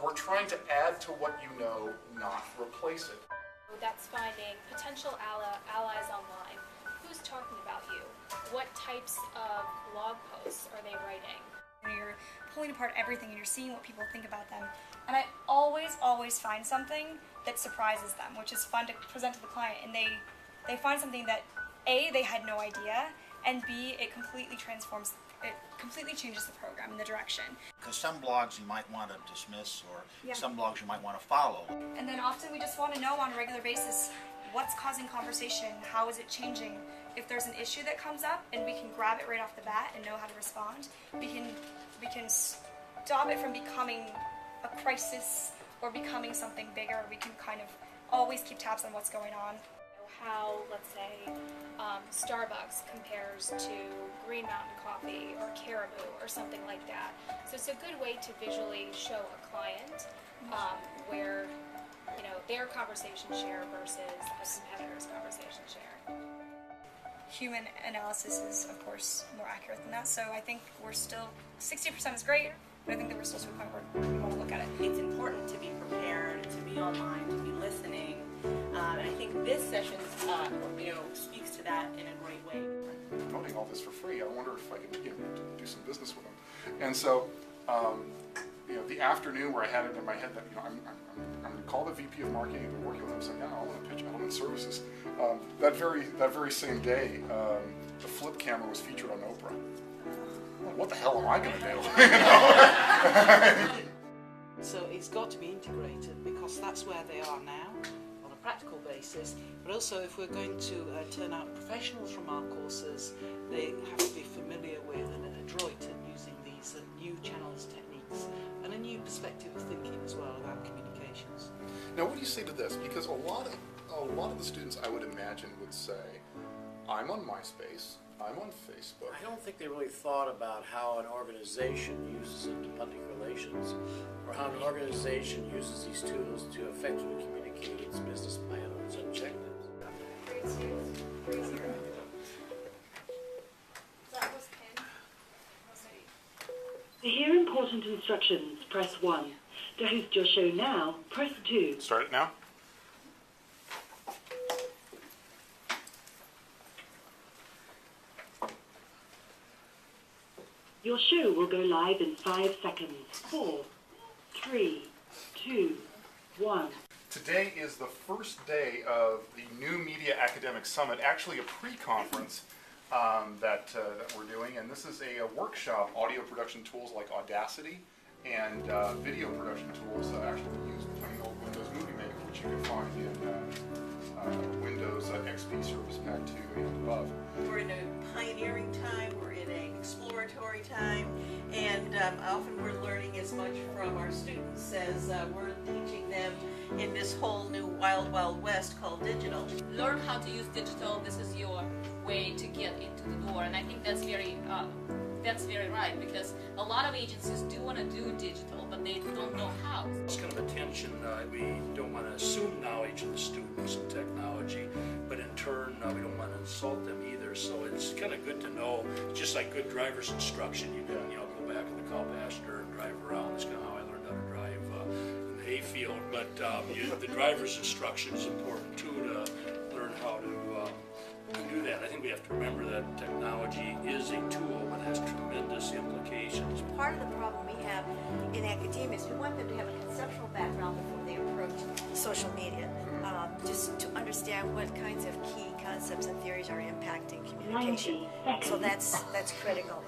We're trying to add to what you know, not replace it. That's finding potential allies online. Who's talking about you? What types of blog posts are they writing? You're pulling apart everything and you're seeing what people think about them. And I always find something that surprises them, which is fun to present to the client. And they find something that A, they had no idea, and B, it completely changes the program and the direction. Because some blogs you might want to dismiss, or some blogs you might want to follow. And then often we just want to know on a regular basis what's causing conversation, how is it changing. If there's an issue that comes up and we can grab it right off the bat and know how to respond, we can stop it from becoming a crisis or becoming something bigger. We can kind of always keep tabs on what's going on. How, let's say, Starbucks compares to Green Mountain Coffee or Caribou or something like that. So it's a good way to visually show a client where, you know, their conversation share versus a competitor's conversation share. Human analysis is, of course, more accurate than that. So I think we're still, 60% is great, but I think that we're still to a point where we want to look at it. It's important to be prepared, to be online, to be listening. And I think this session, speaks to that in a great way. I'm promoting all this for free. I wonder if I can, do some business with them. And so, the afternoon where I had it in my head that, I'm going to call the VP of Marketing. I've been working with him. So I want to pitch Edelman Services. That very same day, the flip camera was featured on Oprah. Well, what the hell am I going to do? So it's got to be integrated because that's where they are now on a practical basis, but also if we're going to turn out professionals from our courses, they have to be familiar with and adroit in using these new channels, techniques, and a new perspective of thinking as well about communications. Now what do you say to this? Because a lot of the students, I would imagine, would say, I'm on MySpace, I'm on Facebook. I don't think they really thought about how an organization uses it to public relations, or how an organization uses these tools to effectively communicate its business plan or its objectives. To hear important instructions, press 1. To host your show now, press 2. Start it now. Your show will go live in 5 seconds. 4, 3, 2, 1. Today is the first day of the New Media Academic Summit, actually a pre-conference that we're doing, and this is a workshop, audio production tools like Audacity and video production tools actually use plain old Windows Movie Maker, which you can find in Windows XP Service Pack 2 and above. We're in a pioneering time, we're in an exploratory time, and often we're learning as much from our students as we're teaching them in this whole new wild, wild west called digital. Learn how to use digital. This is your way to get into the door, and I think that's very right, because a lot of agencies do want to do digital, but they don't know how. It's kind of a tension. We don't want to assume knowledge of the students in technology, but in turn, we don't want to insult them either. So it's kind of good to know, just like good driver's instruction. You can, go back in the cow pasture and drive around. That's kind of how I learned how to drive in the hayfield. But the driver's instruction is important too, to learn how to do that. I think we have to remember that technology is a tool, but has tremendous implications. Part of the problem we have in academia is we want them to have a conceptual background before they approach social media, just to understand what kinds of key concepts and theories are impacting communication. So that's critical.